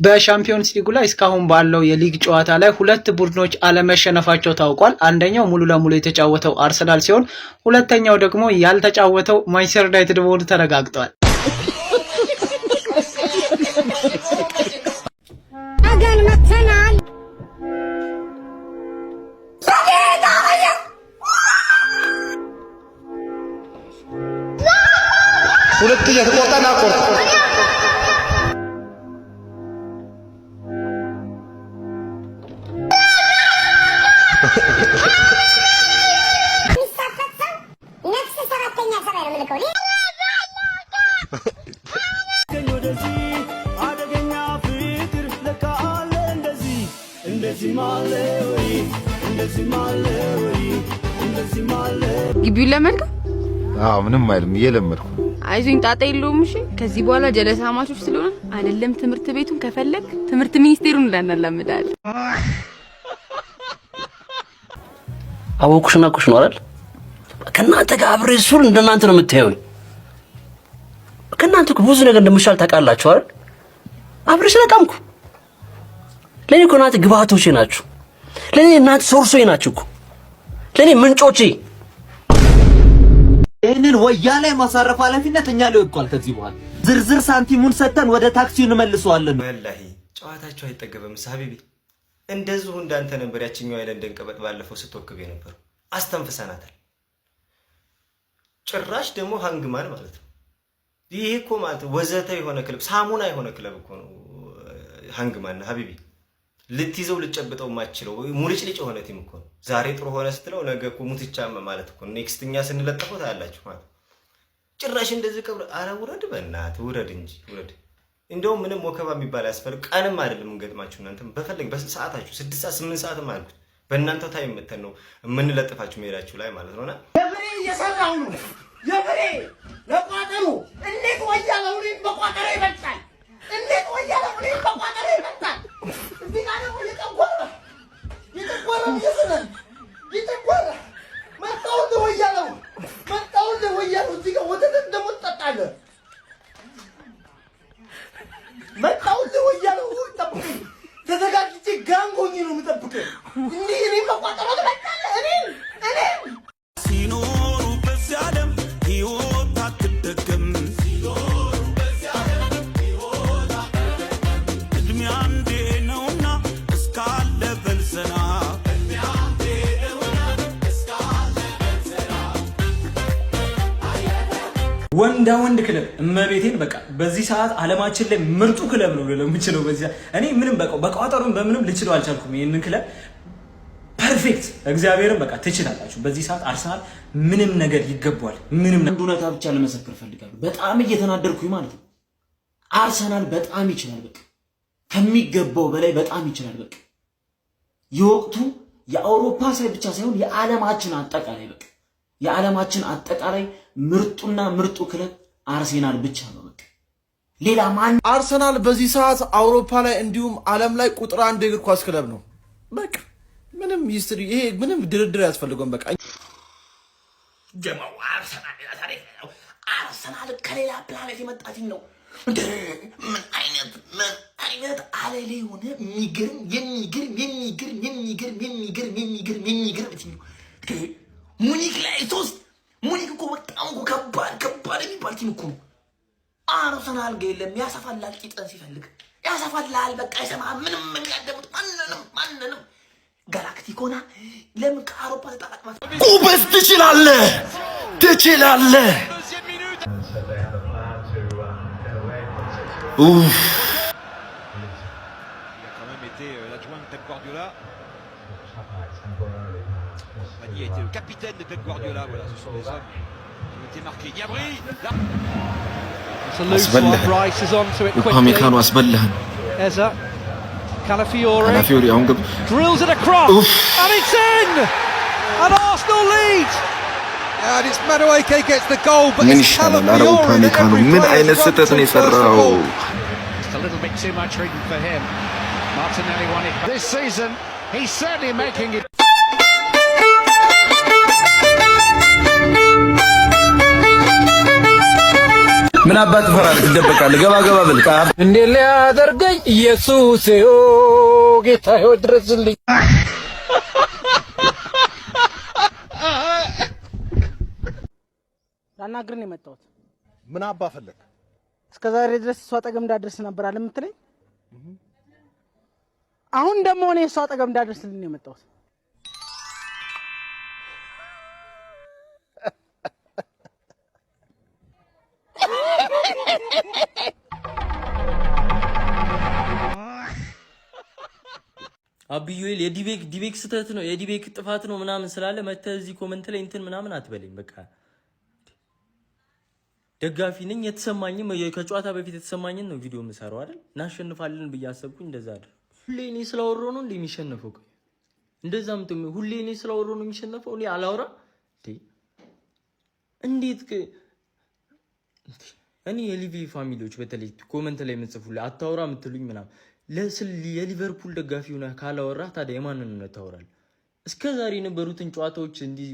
በሻምፒዮንስ ሊጉ ላይ እስካሁን ባለው የሊግ ጨዋታ ላይ ሁለት ቡድኖች አለመሸነፋቸው ታውቋል። አንደኛው ሙሉ ለሙሉ የተጫወተው አርሰናል ሲሆን ሁለተኛው ደግሞ ያልተጫወተው ማንቸስተር ዩናይትድ መሆኑ ተረጋግጧል። ሁለት የተቆጣና ቆርጥ ግቢውን ለመልከ ምንም አይልም እየለመድኩ አይዞኝ ጣጣ የለውም። እሺ ከዚህ በኋላ ጀለሳማቾች ስለሆነ አይደለም ትምህርት ቤቱን ከፈለክ ትምህርት ሚኒስቴሩን እንዳናላምዳል። አወኩሽና ኩሽ ነው አይደል? ከናንተ ጋር አብሬ ሱል እንደናንተ ነው የምታዩኝ። ከናንተ ብዙ ነገር እንደምሻል ታውቃላችሁ አይደል? አብሬ ስለቃምኩ ለኔ እኮ እናንተ ግባቶቼ ናችሁ። ለኔ እናንተ ሶርሶዬ ናችሁ እኮ ለኔ ምንጮቼ። ይሄንን ወያኔ ማሳረፍ ኃላፊነት እኛ ላይ ወጥቷል። ከዚህ በኋላ ዝርዝር ሳንቲሙን ሰጥተን ወደ ታክሲው እንመልሰዋለን። ወላሂ ጨዋታቸው አይጠገብም። ሀቢቢ እንደዚሁ እንዳንተ ነበር ያቺኛው አይለንደን ቀበጥ ባለፈው ስትወክብ የነበረው አስተንፍሰናታል። ጭራሽ ደግሞ ሃንግማን ማለት ነው። ይሄ እኮ ማለት ወዘተ የሆነ ክለብ ሳሙና የሆነ ክለብ እኮ ነው ሃንግማን ሀቢቢ። ልትይዘው ልጨብጠው ማችለው ሙልጭልጭ የሆነ ቲም እኮ ነው። ዛሬ ጥሩ ሆነ ስትለው ነገ እኮ ሙትቻም ማለት እኮ ኔክስትኛ ስንለጠፈው ታያላችሁ ማለት ጭራሽ እንደዚህ ቀብረ። አረ ውረድ በእናትህ ውረድ እንጂ ውረድ። እንደውም ምንም ወከባ የሚባል ያስፈልግ ቀንም አይደለም እንገጥማችሁ። እናንተም በፈለግ በሰዓታችሁ 6 ሰዓት 8 ሰዓትም አልኩት በእናንተው ታይም መተን ነው የምንለጥፋችሁ ሜዳችሁ ላይ ማለት ነውና የብሬ እየሰራው ነው የብሬ ለቋጠሩ እንዴት ወያለው ነው በቋጠሩ ይበልጣል። እንዴት ወያለው ነው በቋጠሩ ይበልጣል። እዚህ ጋር ነው የተቆራ ይሰራል ይተቆራ መጣው ነው ወያለው እዚህ ጋር ወተት እንደምትጠጣለ መጣው ነው ወያለው ጠብቁ። ተዘጋጅቼ ጋንጎኝ ነው የምጠብቀው። እንዴ እኔ በቋጠሩ ትበልጣለ እኔ ሲኖሩ በዚህ ዓለም ህይወት አትደገም። ሲኖሩ በዚህ ዓለም ህይወት አትደገም። እድሜ አንዴ ነውና እስካለ በልዘና እድሜ አንዴ ነውና እስካለ በልዘና ወንዳ ወንድ ክለብ እመቤቴን በቃ በዚህ ሰዓት ዓለማችን ላይ ምርጡ ክለብ ነው ለምችለው በዚህ እኔ ምንም በቋጠሩን በምንም ልችለው አልቻልኩም። ይሄንን ክለብ ፐርፌክት እግዚአብሔርን በቃ ትችላላችሁ። በዚህ ሰዓት አርሰናል ምንም ነገር ይገባዋል። ምንም እውነታ ብቻ ለመሰከር ፈልጋለሁ። በጣም እየተናደርኩኝ ማለት ነው። አርሰናል በጣም ይችላል፣ በቃ ከሚገባው በላይ በጣም ይችላል። በቃ የወቅቱ የአውሮፓ ሳይ ብቻ ሳይሆን የዓለማችን አጠቃላይ በቃ የዓለማችን አጠቃላይ ምርጡና ምርጡ ክለብ አርሰናል ብቻ ነው። በቃ ሌላ ማን አርሰናል በዚህ ሰዓት አውሮፓ ላይ እንዲሁም ዓለም ላይ ቁጥር 1 የእግር ኳስ ክለብ ነው። በቃ ምንም ሂስትሪ ይሄ ምንም ድርድር ያስፈልገውም። በቃ ጀማው አርሰናል ከሌላ ፕላኔት የመጣ ቲም ነው። ምን አይነት አለሌ ሆነ የሚገርም ቲም ነው። ሙኒክ ላይ ሙኒክ እኮ በጣም እኮ ከባድ የሚባል ቲም እኮ ነው። አርሰናል ጋር የለም ያሰፋላል፣ ቂጠን ሲፈልግ ያሰፋላል። በቃ አይሰማ ምንም የሚያደምጥ ማንንም ጋላክቲኮና ለምን ከአውሮፓ ተጣጣቅማት ኩበስ ትችላለህ። ኡፍ capitaine de Pep Guardiola, voilà, ce sont des hommes qui ont été marqués. Gnabry, là. To lose one, Rice is on to it quickly. Eza, Calafiori drills it across, and it's in! And Arsenal lead! And it's Madueke gets the goal, but it's Calafiori that every player's run to first of all. Just a little bit too much reading for him. Martinelli won it this season. He's certainly making it. ምን አባት ትፈራለህ? ትደበቃለህ? ገባ ገባ በል እንዴ ሊያደርገኝ ኢየሱስ ጌታዬ ድረስልኝ። ላናግርህ ነው የመጣሁት። ምን አባ ፈለግ? እስከ ዛሬ ድረስ እሷ አጠገብ እንዳደርስ ነበር አለ የምትለኝ። አሁን ደግሞ እኔ እሷ አጠገብ እንዳደርስልኝ ነው የመጣሁት። አብዩኤል የዲቤክ ስተት ነው የዲቤክ ጥፋት ነው ምናምን ስላለ መተህ እዚህ ኮመንት ላይ እንትን ምናምን አትበለኝ። በቃ ደጋፊ ነኝ። የተሰማኝም ከጨዋታ በፊት የተሰማኝን ነው ቪዲዮ የምሰራው አይደል? እናሸንፋለን ብዬ አሰብኩኝ። እንደዛ አይደል? ሁሌ እኔ ስላወራሁ ነው እንዴ የሚሸነፈው? ቆይ እንደዛም ሁሌ እኔ ስላወራሁ ነው የሚሸነፈው? እኔ አላወራ እንዴት እኔ የሊቪ ፋሚሊዎች በተለይ ኮመንት ላይ የምትጽፉልኝ አታወራ የምትሉኝ ምናምን የሊቨርፑል ደጋፊ ሆነ ካላወራ ታዲያ የማንን ነው ታወራለህ? እስከ ዛሬ የነበሩትን ጨዋታዎች እንዲህ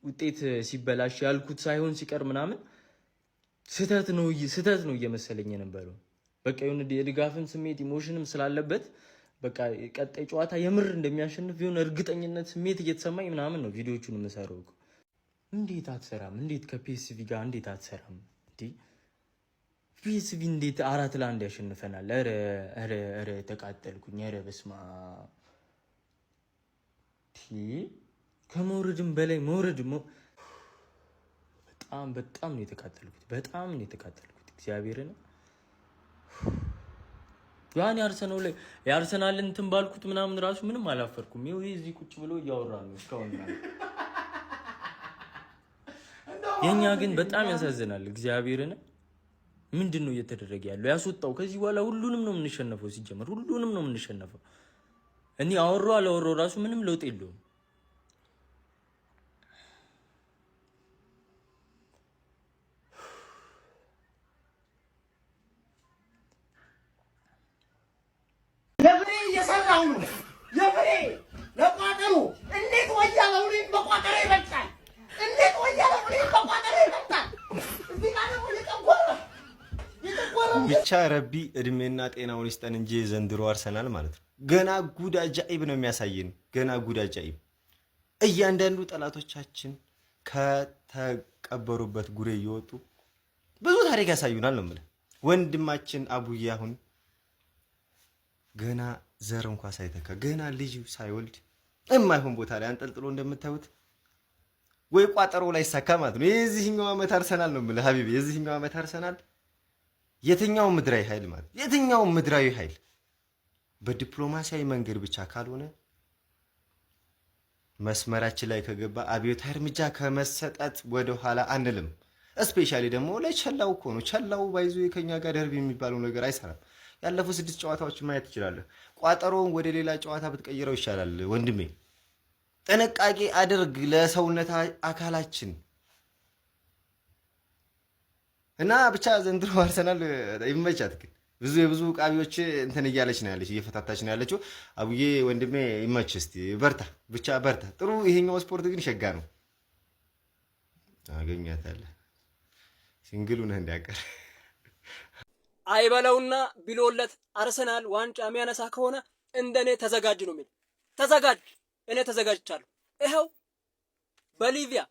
ውጤት ሲበላሽ ያልኩት ሳይሆን ሲቀር ምናምን ስህተት ነው እየመሰለኝ የነበረው። በቃ የሆነ የድጋፍም ስሜት ኢሞሽንም ስላለበት በቃ ቀጣይ ጨዋታ የምር እንደሚያሸንፍ የሆነ እርግጠኝነት ስሜት እየተሰማኝ ምናምን ነው ቪዲዮቹን የምሰራው። እንዴት አትሰራም? እንዴት ከፒኤስቪ ጋር እንዴት አትሰራም? ፒኤስቪ እንዴት 4-1 ያሸንፈናል? ኧረ ተቃጠልኩኝ። ኧረ በስመ አብ ከመውረድም በላይ መውረድ በጣም ነው የተቃጠልኩት። በጣም ነው የተቃጠልኩት። እግዚአብሔርን ያኔ የአርሰናልን እንትን ባልኩት ምናምን ራሱ ምንም አላፈርኩም። ይሄ እዚህ ቁጭ ብሎ እያወራ ነው እስካሁን። የኛ ግን በጣም ያሳዝናል። እግዚአብሔርን ምንድን ነው እየተደረገ ያለው? ያስወጣው ከዚህ በኋላ ሁሉንም ነው የምንሸነፈው። ሲጀመር ሁሉንም ነው የምንሸነፈው። እኔ አላወራው ራሱ ምንም ለውጥ የለውም። ለፍሬ እየሰራሁ ነው። ለፍሬ ለቋጠሩ እንዴት ወያለው እኔን በቋጠሩ ይበልጣል። እንዴት ወያለው እኔን በቋጠሩ ይበልጣል። እዚህ ጋር ደግሞ ብቻ ረቢ እድሜና ጤናውን ይስጠን እንጂ ዘንድሮ አርሰናል ማለት ነው ገና ጉድ አጃኢብ ነው የሚያሳየን። ገና ጉድ አጃኢብ። እያንዳንዱ ጠላቶቻችን ከተቀበሩበት ጉሬ እየወጡ ብዙ ታሪክ ያሳዩናል ነው የምልህ። ወንድማችን አቡዬ አሁን ገና ዘር እንኳ ሳይተካ ገና ልጅ ሳይወልድ የማይሆን ቦታ ላይ አንጠልጥሎ እንደምታዩት ወይ ቋጠሮ ላይ ሳካ ማለት ነው። የዚህኛው ዓመት አርሰናል ነው የምልህ ሀቢቢ። የዚህኛው ዓመት አርሰናል የትኛው ምድራዊ ኃይል ማለት የትኛው ምድራዊ ኃይል በዲፕሎማሲያዊ መንገድ ብቻ ካልሆነ መስመራችን ላይ ከገባ አብዮታዊ እርምጃ ከመሰጠት ወደ ኋላ አንልም። እስፔሻሊ ደግሞ ለቸላው እኮ ነው። ቸላው ባይዞ ከኛ ጋር ደርቢ የሚባለው ነገር አይሰራም። ያለፉት 6 ጨዋታዎች ማየት ትችላለህ። ቋጠሮውን ወደ ሌላ ጨዋታ ብትቀይረው ይሻላል ወንድሜ። ጥንቃቄ አድርግ ለሰውነት አካላችን እና ብቻ ዘንድሮ አርሰናል ይመቻት። ግን የብዙ ቃቢዎች እንትን እያለች ነው ያለች፣ እየፈታታች ነው ያለችው። አቡዬ ወንድሜ ይመች፣ እስቲ በርታ፣ ብቻ በርታ። ጥሩ ይሄኛው ስፖርት ግን ሸጋ ነው። አገኛታለህ ሲንግሉ ነህ እንዲያቀር አይበለውና ቢሎለት አርሰናል ዋንጫ የሚያነሳ ከሆነ እንደኔ ተዘጋጅ ነው የሚል። ተዘጋጅ፣ እኔ ተዘጋጅቻለሁ። ይኸው በሊቢያ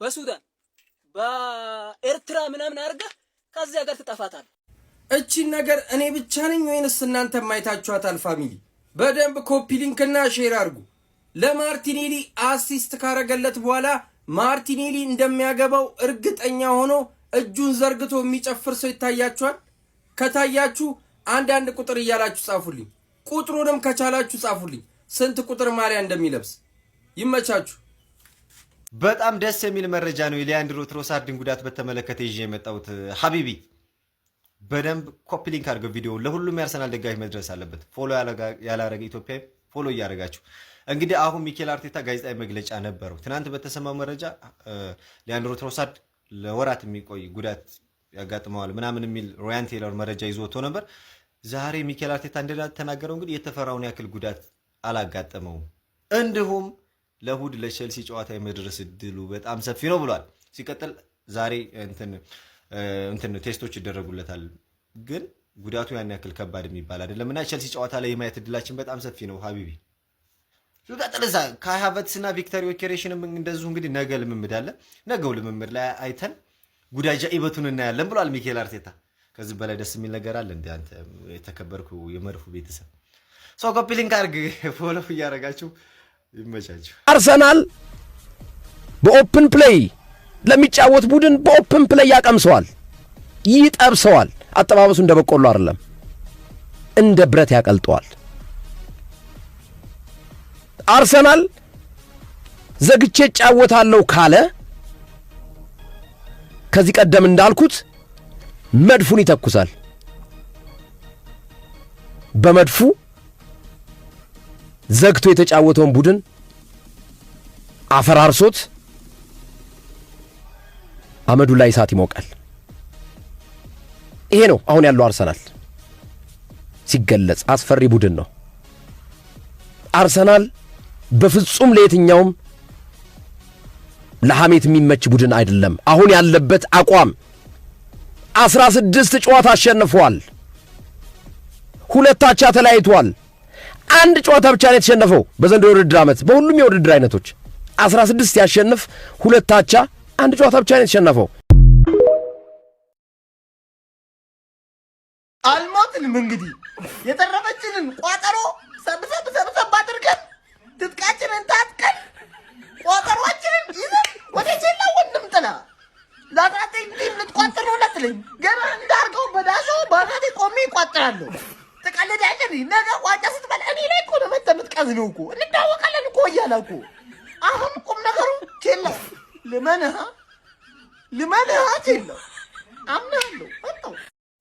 በሱዳን በኤርትራ ምናምን አድርገህ ከዚህ ሀገር ትጠፋታለህ። እቺን ነገር እኔ ብቻ ነኝ ወይንስ እናንተ ማይታችኋታል? ፋሚሊ በደንብ ኮፒ ሊንክና ሼር አድርጉ። ለማርቲኔሊ አሲስት ካረገለት በኋላ ማርቲኔሊ እንደሚያገባው እርግጠኛ ሆኖ እጁን ዘርግቶ የሚጨፍር ሰው ይታያችኋል? ከታያችሁ አንዳንድ ቁጥር እያላችሁ ጻፉልኝ። ቁጥሩንም ከቻላችሁ ጻፉልኝ ስንት ቁጥር ማሊያ እንደሚለብስ። ይመቻችሁ። በጣም ደስ የሚል መረጃ ነው። የሊያንድሮ ትሮሳርድን ጉዳት በተመለከተ ይዤ የመጣሁት ሀቢቢ። በደንብ ኮፒ ሊንክ አድርገው ቪዲዮ ለሁሉም የአርሰናል ደጋፊ መድረስ አለበት። ፎሎ ያላረገ ኢትዮጵያ ፎሎ እያደረጋችሁ እንግዲህ አሁን ሚኬል አርቴታ ጋዜጣዊ መግለጫ ነበረው። ትናንት በተሰማው መረጃ ሊያንድሮ ትሮሳርድ ለወራት የሚቆይ ጉዳት ያጋጥመዋል ምናምን የሚል ሮያን ቴይለር መረጃ ይዞ ወጥቶ ነበር። ዛሬ ሚኬል አርቴታ እንደተናገረው እንግዲህ የተፈራውን ያክል ጉዳት አላጋጠመውም። እንዲሁም ለእሑድ ለቼልሲ ጨዋታ የመድረስ እድሉ በጣም ሰፊ ነው ብሏል። ሲቀጥል ዛሬ እንትን ቴስቶች ይደረጉለታል። ግን ጉዳቱ ያን ያክል ከባድ የሚባል አይደለም እና ቸልሲ ጨዋታ ላይ የማየት እድላችን በጣም ሰፊ ነው ሀቢቢ። ሱዳጥለዛ ካይ ሃቨርትዝ እና ቪክተር ዮኬሬሽንም እንደዚሁ እንግዲህ ነገ ልምምድ አለ። ነገው ልምምድ ላይ አይተን ጉዳጃ ኢበቱን እናያለን ብሏል ሚኬል አርቴታ። ከዚህ በላይ ደስ የሚል ነገር አለ እንዴ? አንተ የተከበርኩ የመድፉ ቤተሰብ ሰው ኮፒ ሊንክ አድርግ፣ ፎሎ እያደረጋችሁ ይመቻችሁ። አርሰናል በኦፕን ፕሌይ ለሚጫወት ቡድን በኦፕን ፕሌይ ያቀምሰዋል፣ ይጠብሰዋል። አጠባበሱ እንደ በቆሎ አይደለም፣ እንደ ብረት ያቀልጠዋል። አርሰናል ዘግቼ ጫወታለሁ ካለ ከዚህ ቀደም እንዳልኩት መድፉን ይተኩሳል። በመድፉ ዘግቶ የተጫወተውን ቡድን አፈራርሶት አመዱ ላይ እሳት ይሞቃል። ይሄ ነው አሁን ያለው አርሰናል። ሲገለጽ አስፈሪ ቡድን ነው አርሰናል። በፍጹም ለየትኛውም ለሐሜት የሚመች ቡድን አይደለም። አሁን ያለበት አቋም 16 ጨዋታ አሸንፏል፣ 2 አቻ ተለያይቷል። 1 ጨዋታ ብቻ ነው የተሸነፈው በዘንድሮ የውድድር ዓመት። በሁሉም የውድድር አይነቶች 16 ያሸንፍ፣ 2 አቻ፣ 1 ጨዋታ ብቻ ነው የተሸነፈው። አልሞትንም። እንግዲህ የተረፈችንን ቋጠሮ ሰብሰብ አድርገን ትጥቃችንን ታጥቀን ቋጠሯችንን ይዘን ወደ ቼላ ወንድም ጥላ ላጣቴ እንዲህ ልትቋጥር ነው ለትለኝ ገና እንዳርገው በዳሾ ባናቴ ቆሜ ይቋጥራለሁ። ትቀልዳለህ። ነገ ዋንጫ ስትበላ እኔ ላይ እኮ ነው መተህ የምትቀዝነው እኮ። እንዳወቃለን እኮ እያለ እኮ አሁን ቁም ነገሩ ቼላ ልመንሃ ቼላ አምናለሁ መጣው።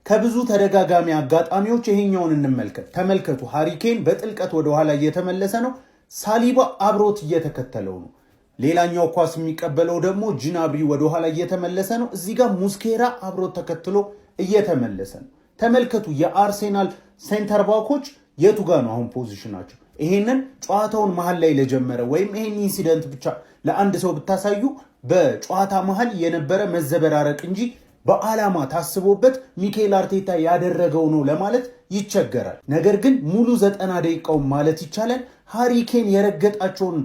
ከብዙ ተደጋጋሚ አጋጣሚዎች ይሄኛውን እንመልከት። ተመልከቱ። ሃሪኬን በጥልቀት ወደ ኋላ እየተመለሰ ነው። ሳሊባ አብሮት እየተከተለው ነው። ሌላኛው ኳስ የሚቀበለው ደግሞ ጂናብሪ ወደ ኋላ እየተመለሰ ነው። እዚህ ጋር ሙስኬራ አብሮት ተከትሎ እየተመለሰ ነው። ተመልከቱ። የአርሴናል ሴንተር ባኮች የቱ ጋር ነው አሁን ፖዚሽናቸው? ይሄንን ጨዋታውን መሃል ላይ ለጀመረ ወይም ይሄን ኢንሲደንት ብቻ ለአንድ ሰው ብታሳዩ በጨዋታ መሃል የነበረ መዘበራረቅ እንጂ በዓላማ ታስቦበት ሚኬል አርቴታ ያደረገው ነው ለማለት ይቸገራል። ነገር ግን ሙሉ 90 ደቂቃውን ማለት ይቻላል ሃሪኬን የረገጣቸውን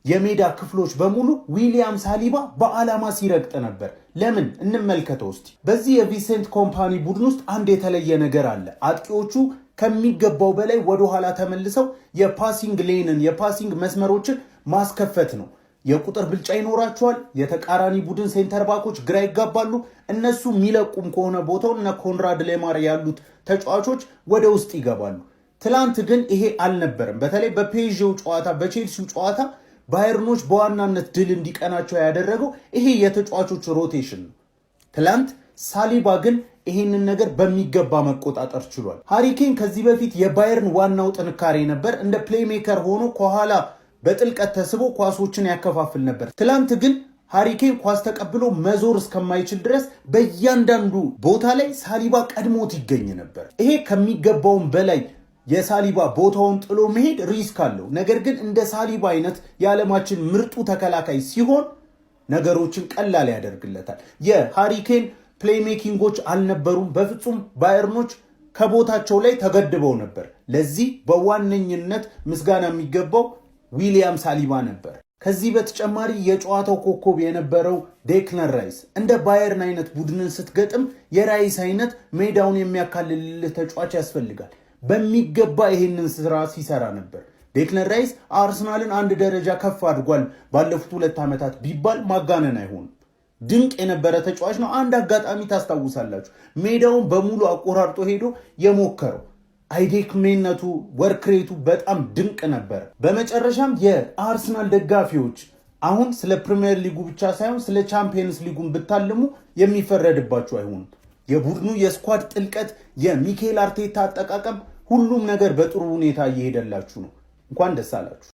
የሜዳ ክፍሎች በሙሉ ዊሊያም ሳሊባ በዓላማ ሲረግጥ ነበር። ለምን እንመልከተው እስቲ። በዚህ የቪንሴንት ኮምፓኒ ቡድን ውስጥ አንድ የተለየ ነገር አለ። አጥቂዎቹ ከሚገባው በላይ ወደ ኋላ ተመልሰው የፓሲንግ ሌንን የፓሲንግ መስመሮችን ማስከፈት ነው። የቁጥር ብልጫ ይኖራቸዋል። የተቃራኒ ቡድን ሴንተር ባኮች ግራ ይጋባሉ። እነሱ የሚለቁም ከሆነ ቦታውን እና ኮንራድ ሌማር ያሉት ተጫዋቾች ወደ ውስጥ ይገባሉ። ትላንት ግን ይሄ አልነበረም። በተለይ በፔዥው ጨዋታ በቼልሲው ጨዋታ ባየርኖች በዋናነት ድል እንዲቀናቸው ያደረገው ይሄ የተጫዋቾች ሮቴሽን ነው። ትላንት ሳሊባ ግን ይሄንን ነገር በሚገባ መቆጣጠር ችሏል። ሃሪኬን ከዚህ በፊት የባየርን ዋናው ጥንካሬ ነበር። እንደ ፕሌይሜከር ሆኖ ከኋላ በጥልቀት ተስቦ ኳሶችን ያከፋፍል ነበር። ትላንት ግን ሃሪኬን ኳስ ተቀብሎ መዞር እስከማይችል ድረስ በእያንዳንዱ ቦታ ላይ ሳሊባ ቀድሞት ይገኝ ነበር። ይሄ ከሚገባውም በላይ የሳሊባ ቦታውን ጥሎ መሄድ ሪስክ አለው። ነገር ግን እንደ ሳሊባ አይነት የዓለማችን ምርጡ ተከላካይ ሲሆን ነገሮችን ቀላል ያደርግለታል። የሃሪኬን ፕሌይሜኪንጎች አልነበሩም በፍጹም። ባየርኖች ከቦታቸው ላይ ተገድበው ነበር። ለዚህ በዋነኝነት ምስጋና የሚገባው ዊሊያም ሳሊባ ነበር። ከዚህ በተጨማሪ የጨዋታው ኮከብ የነበረው ዴክለን ራይስ። እንደ ባየርን አይነት ቡድንን ስትገጥም የራይስ አይነት ሜዳውን የሚያካልልልህ ተጫዋች ያስፈልጋል። በሚገባ ይሄንን ስራ ሲሰራ ነበር። ዴክለን ራይስ አርሰናልን አንድ ደረጃ ከፍ አድርጓል ባለፉት 2 ዓመታት ቢባል ማጋነን አይሆንም። ድንቅ የነበረ ተጫዋች ነው። አንድ አጋጣሚ ታስታውሳላችሁ፣ ሜዳውን በሙሉ አቆራርጦ ሄዶ የሞከረው አይዴክሜነቱ ወርክሬቱ በጣም ድንቅ ነበር። በመጨረሻም የአርሰናል ደጋፊዎች አሁን ስለ ፕሪሚየር ሊጉ ብቻ ሳይሆን ስለ ቻምፒየንስ ሊጉን ብታልሙ የሚፈረድባችሁ አይሆንም። የቡድኑ የስኳድ ጥልቀት፣ የሚኬል አርቴታ አጠቃቀም፣ ሁሉም ነገር በጥሩ ሁኔታ እየሄደላችሁ ነው። እንኳን ደስ አላችሁ።